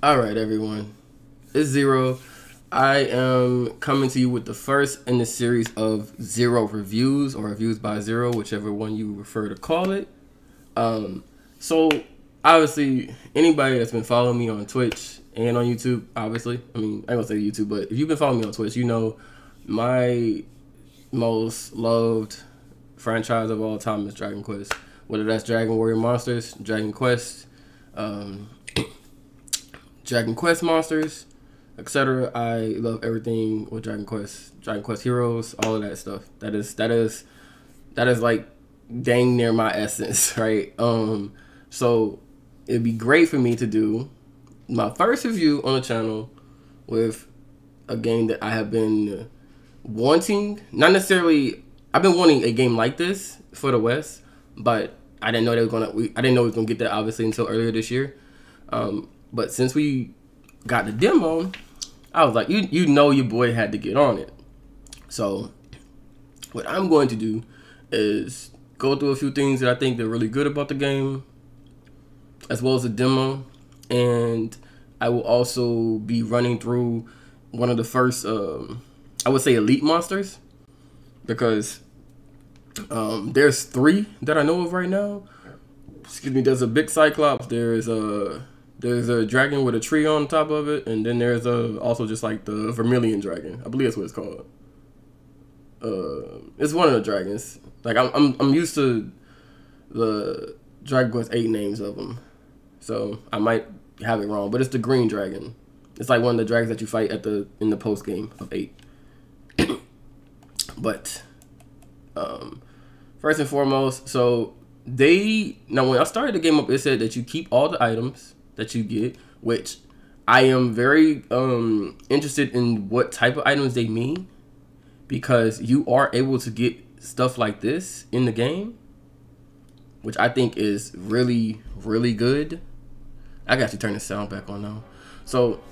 Alright everyone, it's Zero. I am coming to you with the first in the series of Zero reviews, or reviews by Zero, whichever one you prefer to call it. So obviously anybody that's been following me on Twitch and on YouTube, obviously, I ain't gonna say YouTube, but if you've been following me on Twitch, you know my most loved franchise of all time is Dragon Quest. Whether that's Dragon Warrior Monsters, Dragon Quest, Dragon Quest Monsters, etc. I love everything with Dragon Quest Heroes, all of that stuff. That is like dang near my essence, right? So it'd be great for me to do my first review on the channel with a game that I have been wanting. Not necessarily, I've been wanting a game like this for the West, but I didn't know we were gonna get that obviously until earlier this year. But since we got the demo, I was like, you know your boy had to get on it. So what I'm going to do is go through a few things that I think they're really good about the game, as well as the demo. And I will also be running through one of the first, I would say, elite monsters, because there's 3 that I know of right now. Excuse me. There's a big Cyclops. There's a dragon with a tree on top of it, and then there's also just like the Vermilion dragon. I believe that's what it's called. It's one of the dragons. Like I'm used to the Dragon Quest 8 names of them, so I might have it wrong. But it's the green dragon. It's like one of the dragons that you fight in the post game of 8. But first and foremost, so now when I started the game up, it said that you keep all the items that you get, which I am very interested in what type of items they mean, because you are able to get stuff like this in the game, which I think is really, really good. I can actually turn the sound back on now. So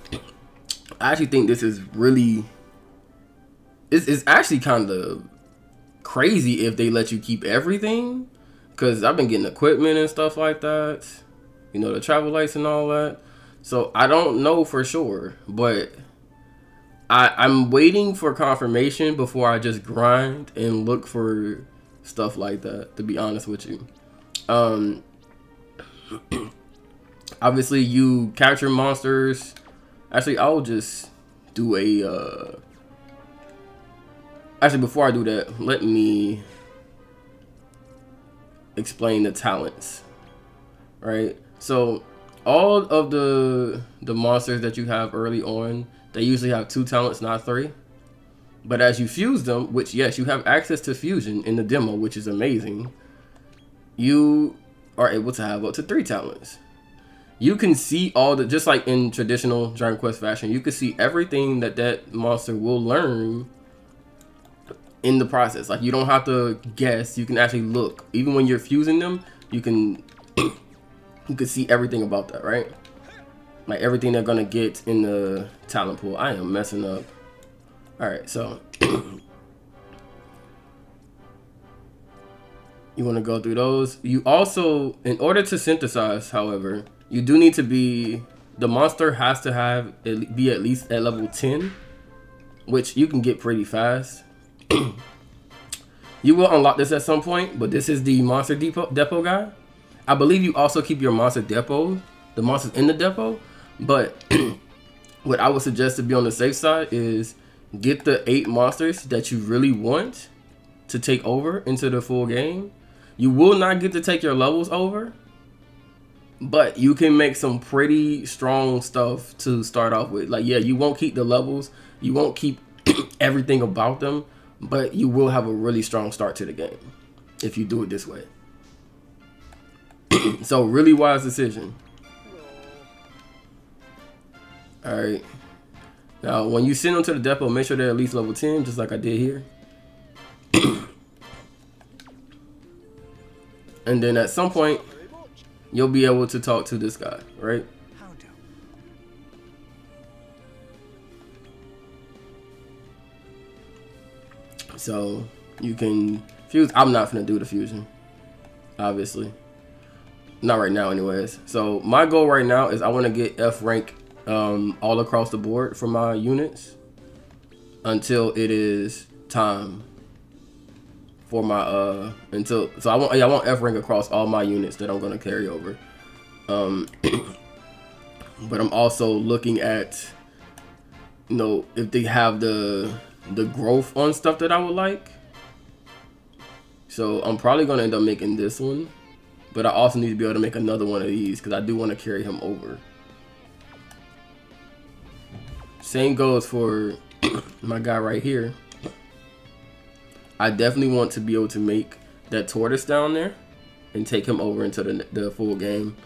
I actually think this is really, it's actually kind of crazy if they let you keep everything, because I've been getting equipment and stuff like that, you know, the travel lights and all that. So I don't know for sure, but I'm waiting for confirmation before I just grind and look for stuff like that, to be honest with you. Obviously you capture monsters. Actually, I'll just do a actually, before I do that, let me explain the talents, right? So all of the monsters that you have early on, they usually have 2 talents, not 3. But as you fuse them, which, yes, you have access to fusion in the demo, which is amazing, you are able to have up to 3 talents. You can see just like in traditional Dragon Quest fashion, you can see everything that monster will learn in the process. Like, you don't have to guess, you can actually look. Even when you're fusing them, you can you can see everything about that, right? Like everything they're gonna get in the talent pool. I am messing up. Alright, so you want to go through those. You also, in order to synthesize, however, you do need to the monster has to be at least at level 10, which you can get pretty fast. You will unlock this at some point, but this is the monster depot guy. I believe you also keep your monster depot, the monsters in the depot, but what I would suggest to be on the safe side is get the 8 monsters that you really want to take over into the full game. You will not get to take your levels over, but you can make some pretty strong stuff to start off with. Like, yeah, you won't keep the levels, you won't keep everything about them, but you will have a really strong start to the game if you do it this way. So really wise decision. Alright. Now when you send them to the depot, make sure they're at least level 10, just like I did here. And then at some point, you'll be able to talk to this guy, right? So you can fuse. I'm not gonna do the fusion, obviously. Not right now anyways. So my goal right now is I want to get F rank all across the board for my units until it is time for my so I want F rank across all my units that I'm gonna carry over. But I'm also looking at, you know, if they have the growth on stuff that I would like. So I'm probably gonna end up making this one, but I also need to be able to make another one of these because I do want to carry him over. Same goes for my guy right here. I definitely want to be able to make that tortoise down there and take him over into the full game.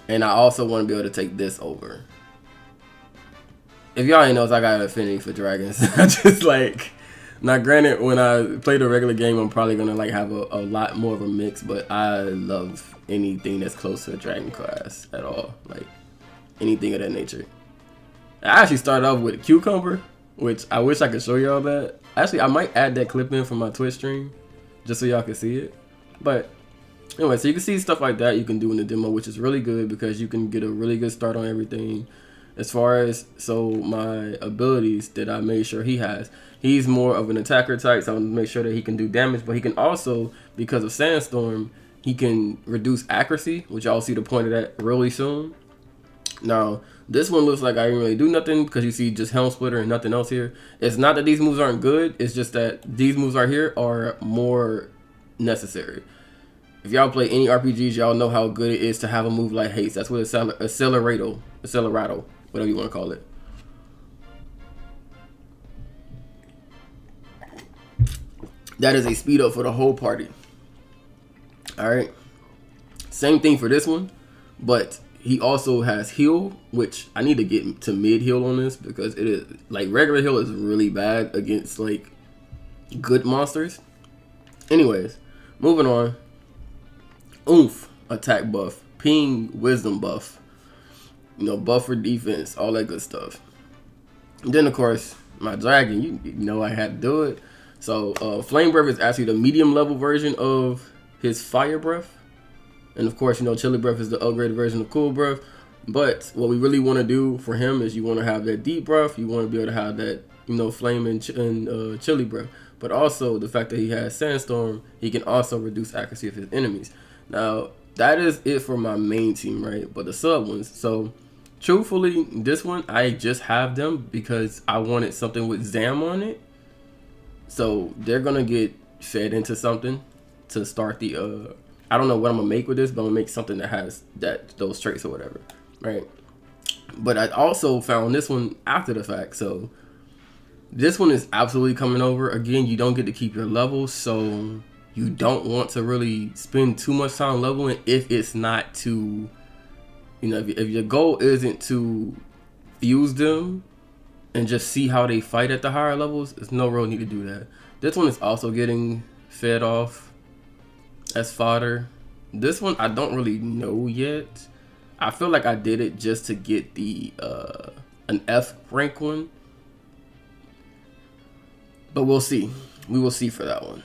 And I also want to be able to take this over. If y'all ain't knows, I got an affinity for dragons. I just like, now granted, when I play the regular game, I'm probably gonna like have a lot more of a mix, but I love anything that's close to a dragon class at all. Like anything of that nature. I actually started off with a cucumber, which I wish I could show y'all that. Actually, I might add that clip in from my Twitch stream just so y'all can see it. But anyway, so you can see stuff like that you can do in the demo, which is really good because you can get a really good start on everything. As far as, so my abilities that I made sure he has, he's more of an attacker type, so I'm gonna make sure that he can do damage, but he can also, because of Sandstorm, he can reduce accuracy, which I'll see the point of that really soon. Now, this one looks like I didn't really do nothing because you see just Helm Splitter and nothing else here. It's not that these moves aren't good, it's just that these moves right here are more necessary. If y'all play any RPGs, y'all know how good it is to have a move like haste. That's what accelerato, whatever you want to call it. That is a speed up for the whole party. Alright. Same thing for this one, but he also has heal, which I need to get to mid heal on this because it is like regular heal is really bad against like good monsters. Anyways, moving on. Oomph attack buff, ping wisdom buff, you know, buff for defense, all that good stuff. And then of course my dragon, you know I had to do it. So flame breath is actually the medium level version of his fire breath. And of course, you know, chili breath is the upgraded version of cool breath. But what we really want to do for him is you want to have that deep breath. You want to be able to have that, you know, flame and chili breath. But also the fact that he has sandstorm, he can also reduce accuracy of his enemies. Now, that is it for my main team, right? But the sub ones. So, truthfully, this one, I just have them because I wanted something with Zam on it. So, they're going to get fed into something to start the, I don't know what I'm going to make with this, but I'm going to make something that has those traits or whatever, right? But I also found this one after the fact. So, this one is absolutely coming over. Again, you don't get to keep your levels, so you don't want to really spend too much time leveling if it's not to, you know, if your goal isn't to fuse them and just see how they fight at the higher levels, there's no real need to do that. This one is also getting fed off as fodder. This one I don't really know yet. I feel like I did it just to get the an F rank one. But we'll see. We will see for that one.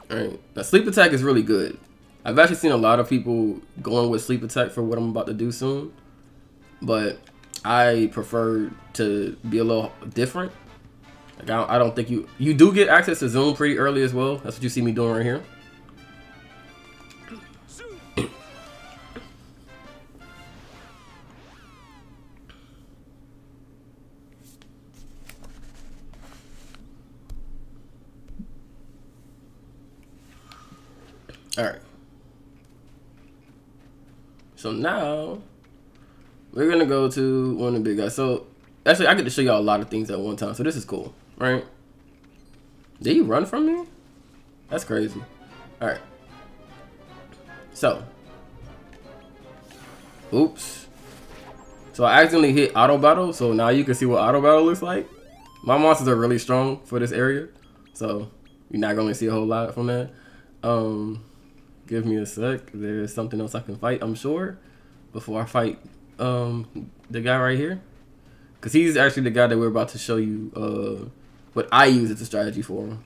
Alright. Now sleep attack is really good. I've actually seen a lot of people going with sleep attack for what I'm about to do soon. But I prefer to be a little different. Like I don't think you do get access to zoom pretty early as well. That's what you see me doing right here. Alright. So now we're gonna go to one of the big guys. So actually I get to show y'all a lot of things at one time. So this is cool, right? Did he run from me? That's crazy. Alright. So oops. So I accidentally hit auto battle, so now you can see what auto battle looks like. My monsters are really strong for this area, so you're not gonna see a whole lot from that. Give me a sec. There's something else I can fight, I'm sure, before I fight the guy right here. Because he's actually the guy that we're about to show you what I use as a strategy for him.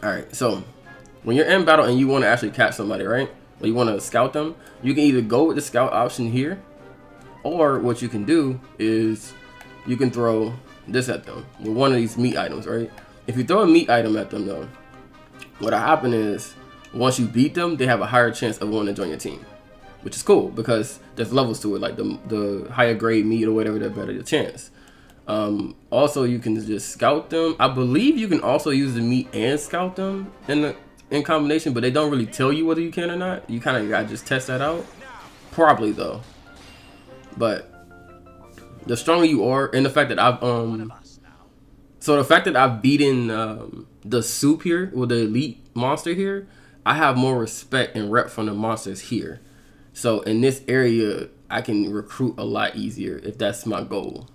Alright, so when you're in battle and you want to actually catch somebody, right? Or you want to scout them, you can either go with the scout option here, or what you can do is you can throw this at them with one of these meat items, right? If you throw a meat item at them though, what'll happen is once you beat them, they have a higher chance of wanting to join your team, which is cool because there's levels to it. Like the higher grade meat or whatever, the better the chance. Also, you can just scout them. I believe you can also use the meat and scout them in combination, but they don't really tell you whether you can or not. You kind of gotta just test that out. Probably though. But the stronger you are, and the fact that I've beaten the soup here, or the elite monster here, I have more respect and rep from the monsters here. So in this area, I can recruit a lot easier if that's my goal.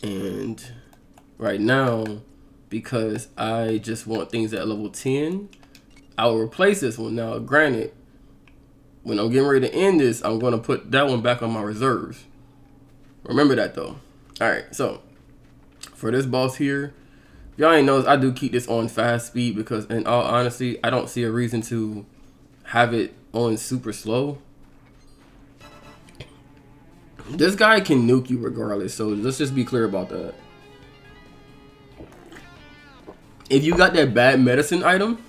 And right now, because I just want things at level 10, I will replace this one. Now, granted, when I'm getting ready to end this, I'm going to put that one back on my reserves. Remember that though. Alright, so for this boss here, if y'all ain't noticed, I do keep this on fast speed because in all honesty, I don't see a reason to have it on super slow. This guy can nuke you regardless, so let's just be clear about that. If you got that bad medicine item,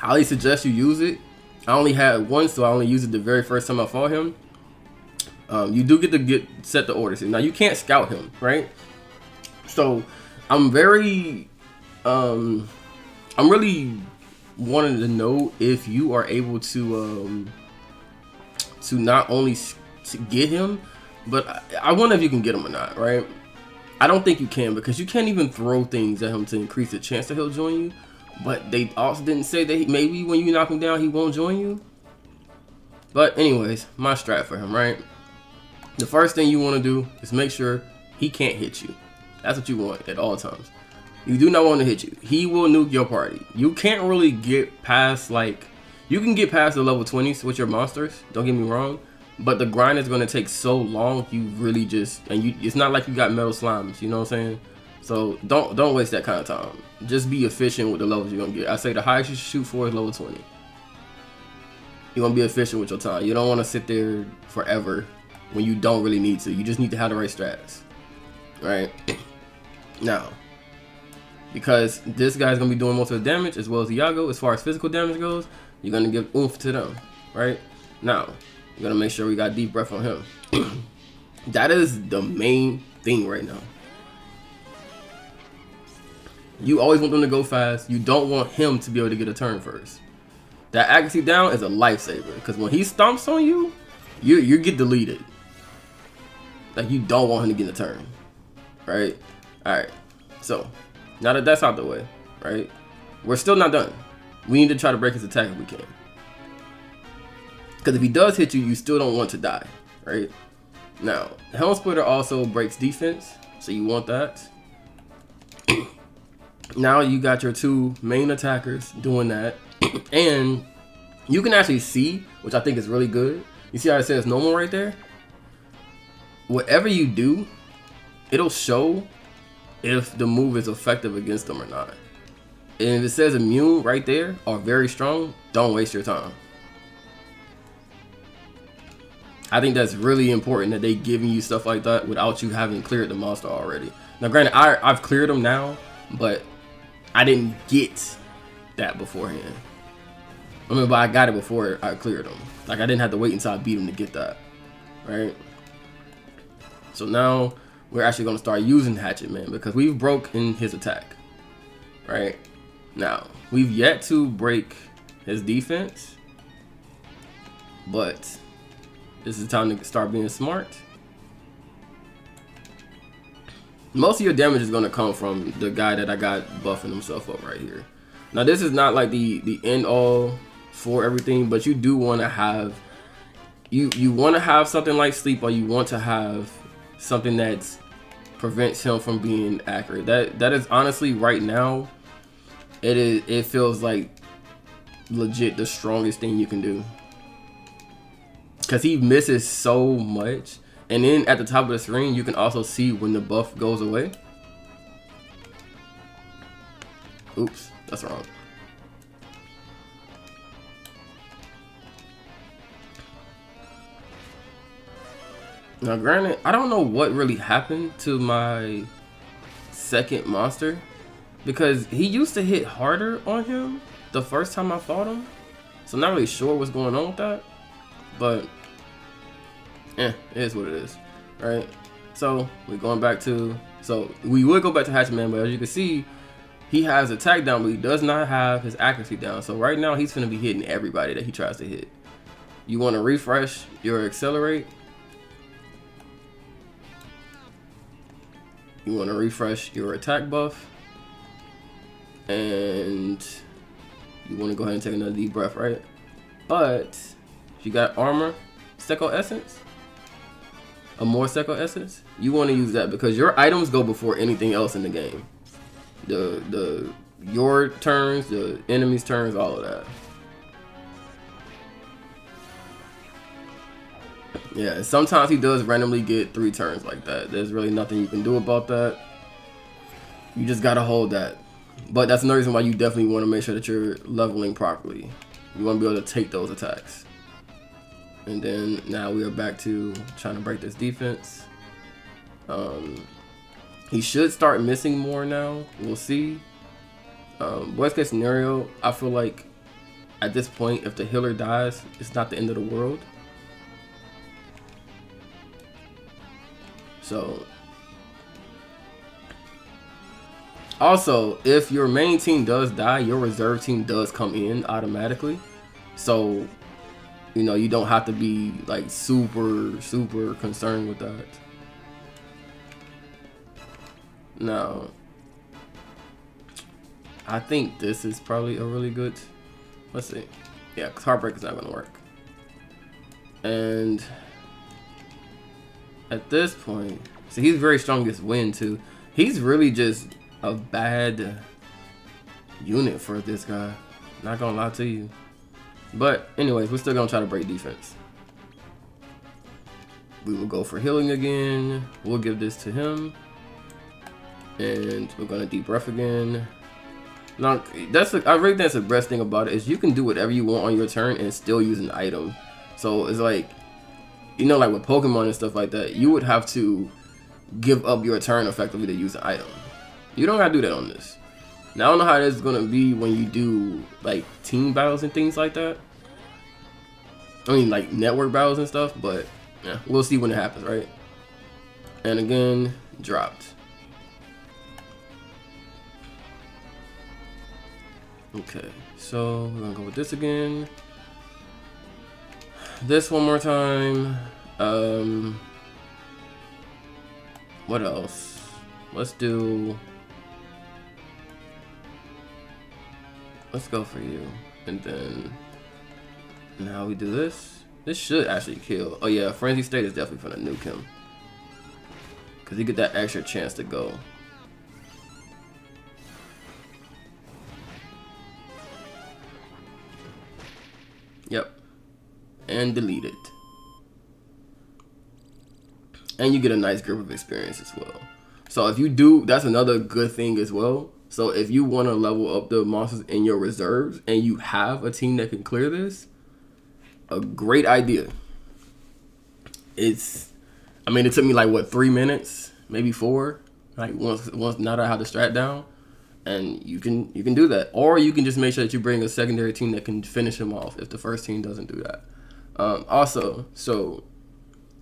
I highly suggest you use it. I only had one, so I only used it the very first time I fought him. You do get to set the orders. Now you can't scout him, right? So I'm really wanting to know if you are able to not only get him, but I wonder if you can get him or not, right? I don't think you can because you can't even throw things at him to increase the chance that he'll join you. But they also didn't say that maybe when you knock him down, he won't join you. But anyways, my strat for him, right? The first thing you want to do is make sure he can't hit you. That's what you want at all times. You do not want to hit you. He will nuke your party. You can't really get past, like, you can get past the level 20s with your monsters. Don't get me wrong. But the grind is going to take so long, you really just, it's not like you got metal slimes, you know what I'm saying? So don't waste that kind of time. Just be efficient with the levels you're going to get. I say the highest you should shoot for is level 20. You're going to be efficient with your time. You don't want to sit there forever when you don't really need to. You just need to have the right strats. Right? Now, because this guy's going to be doing most of the damage as well as Iago, as far as physical damage goes, you're going to give oomph to them. Right? Now, we're going to make sure we got deep breath on him. That is the main thing right now. You always want them to go fast. You don't want him to be able to get a turn first. That accuracy down is a lifesaver. Because when he stomps on you, you get deleted. Like, you don't want him to get a turn. Right? Alright. So, now that that's out the way, right? We're still not done. We need to try to break his attack if we can. Because if he does hit you, you still don't want to die, right? Now, the Helm Splitter also breaks defense, so you want that. Now you got your two main attackers doing that. And you can actually see, which I think is really good. You see how it says normal right there? Whatever you do, it'll show if the move is effective against them or not. And if it says immune right there, or very strong, don't waste your time. I think that's really important that they giving you stuff like that without you having cleared the monster already. Now granted, I've cleared them now, but I didn't get that beforehand. I mean, but I got it before I cleared them. Like, I didn't have to wait until I beat him to get that, right? So now we're actually going to start using Hatchet Man because we've broken his attack, right? Now, we've yet to break his defense, but this is time to start being smart. Most of your damage is going to come from the guy that I got buffing himself up right here. Now, this is not like the end all for everything, but you do want to have, you want to have something like sleep, or you want to have something that prevents him from being accurate. That is honestly right now, it feels like legit the strongest thing you can do. Because he misses so much. And then at the top of the screen, you can also see when the buff goes away. Oops, that's wrong. Now, granted, I don't know what really happened to my second monster, because he used to hit harder on him the first time I fought him. So I'm not really sure what's going on with that, but it is what it is, right? So we're going back to, so we would go back to Hatchman, but as you can see, he has attack down, but he does not have his accuracy down. So right now he's gonna be hitting everybody that he tries to hit. You want to refresh your accelerate. You want to refresh your attack buff, and you want to go ahead and take another deep breath, right? But if you got armor, Secco Essence, a more Secco Essence, you want to use that because your items go before anything else in the game. Your turns, the enemy's turns, all of that. Yeah, sometimes he does randomly get 3 turns like that. There's really nothing you can do about that. You just gotta hold that. But that's another reason why you definitely want to make sure that you're leveling properly. You want to be able to take those attacks. And then now we are back to trying to break this defense. He should start missing more now. We'll see. Worst case scenario, I feel like at this point, if the healer dies, it's not the end of the world. So, also, if your main team does die, your reserve team does come in automatically. So, you know, you don't have to be like super concerned with that. Now, I think this is probably a really good, let's see. Yeah, because Heartbreak is not going to work. And at this point, so he's very strong against wind too. He's really just a bad unit for this guy. Not gonna lie to you. But anyways, we're still gonna try to break defense. We will go for healing again. We'll give this to him. And we're gonna deep breath again. Now, I really think that's the best thing about it is you can do whatever you want on your turn and still use an item. So it's like, you know, like with Pokemon and stuff like that, you would have to give up your turn effectively to use an item. You don't gotta do that on this. Now I don't know how this is gonna be when you do like team battles and things like that. I mean like network battles and stuff, but yeah, we'll see when it happens, right? And again, dropped. Okay, so we're gonna go with this again. This one more time. What else? Let's go for you. And then now we do this. This should actually kill. Oh yeah, Frenzy State is definitely gonna nuke him. Cause you get that extra chance to go. Yep. And delete it. And you get a nice grip of experience as well. So if you do, that's another good thing as well. So if you want to level up the monsters in your reserves and you have a team that can clear this, a great idea. I mean, it took me like what, 3 minutes, maybe 4. Like once now that I have the strat down, and you can do that, or you can just make sure that you bring a secondary team that can finish him off if the first team doesn't do that. Also, so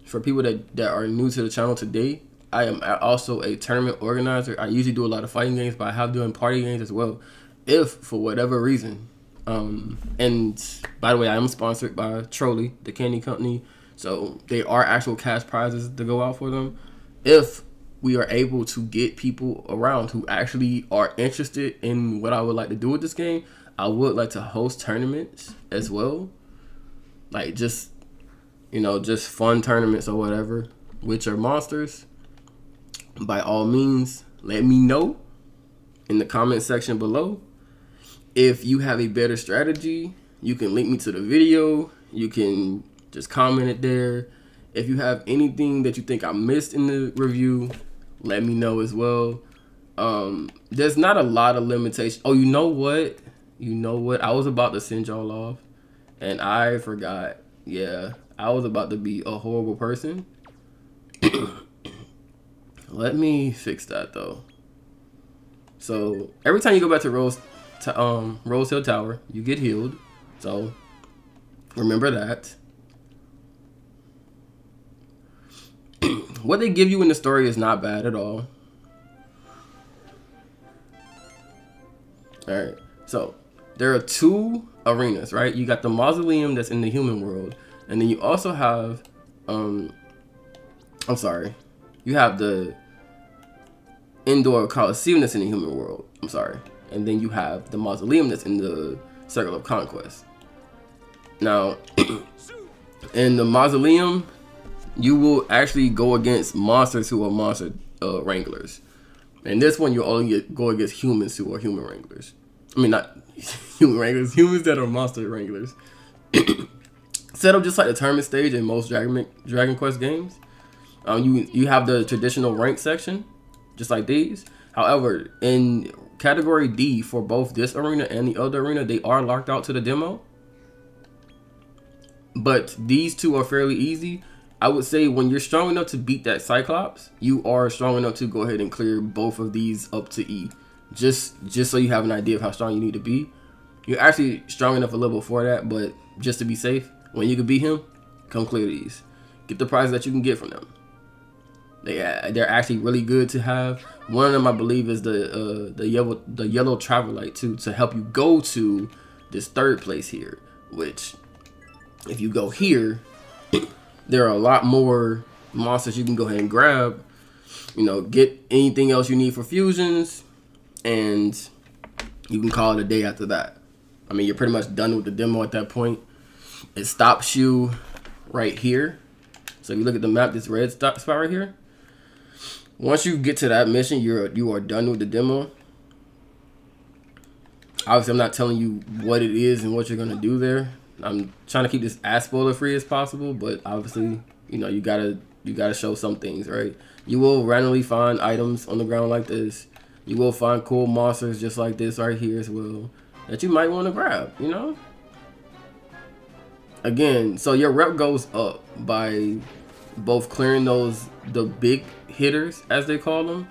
for people that are new to the channel today, I am also a tournament organizer. I usually do a lot of fighting games, but I have doing party games as well. If for whatever reason, and by the way, I am sponsored by Trolley, the candy company, so there are actual cash prizes to go out for them. If we are able to get people around who actually are interested in what I would like to do with this game, I would like to host tournaments as well. Like just, you know, just fun tournaments or whatever, which are monsters. By all means, let me know in the comment section below. If you have a better strategy, you can link me to the video. You can just comment it there. If you have anything that you think I missed in the review, let me know as well. There's not a lot of limitations. Oh, you know what? I was about to send y'all off, and I forgot. Yeah, I was about to be a horrible person. Let me fix that though. So every time you go back to Rose Hill Tower, you get healed. So remember that. What they give you in the story is not bad at all. Alright, so there are 2 arenas, right? You got the mausoleum that's in the human world, and then you also have you have the indoor coliseum that's in the human world. And then you have the mausoleum that's in the Circle of Conquest. Now, in the mausoleum, you will actually go against monsters who are monster wranglers. And this one, you'll only go against humans who are human wranglers. I mean, not human wranglers, humans that are monster wranglers. Set up just like the tournament stage in most Dragon Quest games. You have the traditional rank section, just like these. However, in category D for both this arena and the other arena, they are locked out to the demo. But these 2 are fairly easy. I would say when you're strong enough to beat that Cyclops, you are strong enough to go ahead and clear both of these up to E. Just so you have an idea of how strong you need to be. You're actually strong enough a little before that, but just to be safe, when you can beat him, come clear these. Get the prizes that you can get from them. They're actually really good to have. One of them, I believe, is the yellow travel light too, to help you go to this 3rd place here. Which, if you go here, there are a lot more monsters you can go ahead and grab. You know, get anything else you need for fusions, and you can call it a day after that. I mean, you're pretty much done with the demo at that point. It stops you right here. So if you look at the map, this red spot right here. Once you get to that mission, you are done with the demo. Obviously, I'm not telling you what it is and what you're gonna do there. I'm trying to keep this as spoiler free as possible, but obviously, you know, you gotta show some things, right? You will randomly find items on the ground like this. You will find cool monsters just like this right here as well that you might want to grab, you know? Again, so your rep goes up by both clearing the big hitters, as they call them,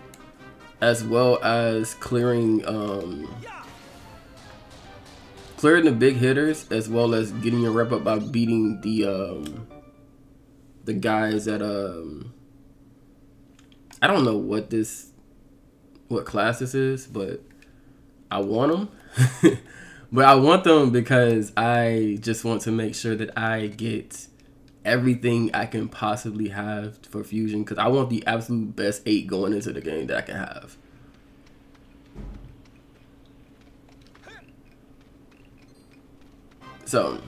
as well as clearing the big hitters, as well as getting your rep up by beating the guys that I don't know what class this is, but I want them. But I want them because I just want to make sure that I get everything I can possibly have for fusion, because I want the absolute best 8 going into the game that I can have. So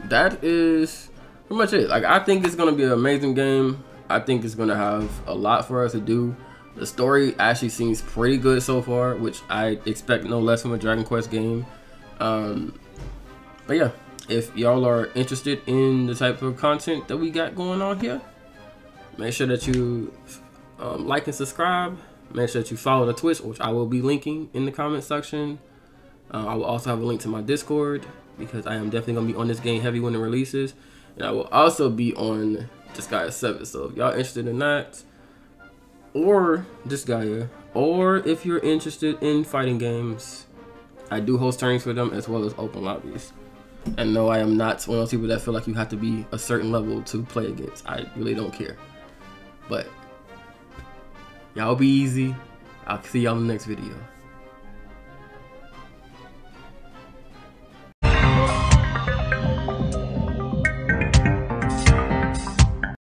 that is pretty much it. Like, I think it's gonna be an amazing game. I think it's gonna have a lot for us to do. The story actually seems pretty good so far, which I expect no less from a Dragon Quest game. But yeah, if y'all are interested in the type of content that we got going on here, make sure that you like and subscribe. Make sure that you follow the Twitch, which I will be linking in the comment section. I will also have a link to my Discord, because I am definitely going to be on this game heavy when it releases. And I will also be on Disgaea 7. So if y'all interested in that, or Disgaea, or if you're interested in fighting games, I do host tournaments for them as well as open lobbies. And no, I am not one of those people that feel like you have to be a certain level to play against. I really don't care. But y'all be easy. I'll see y'all in the next video.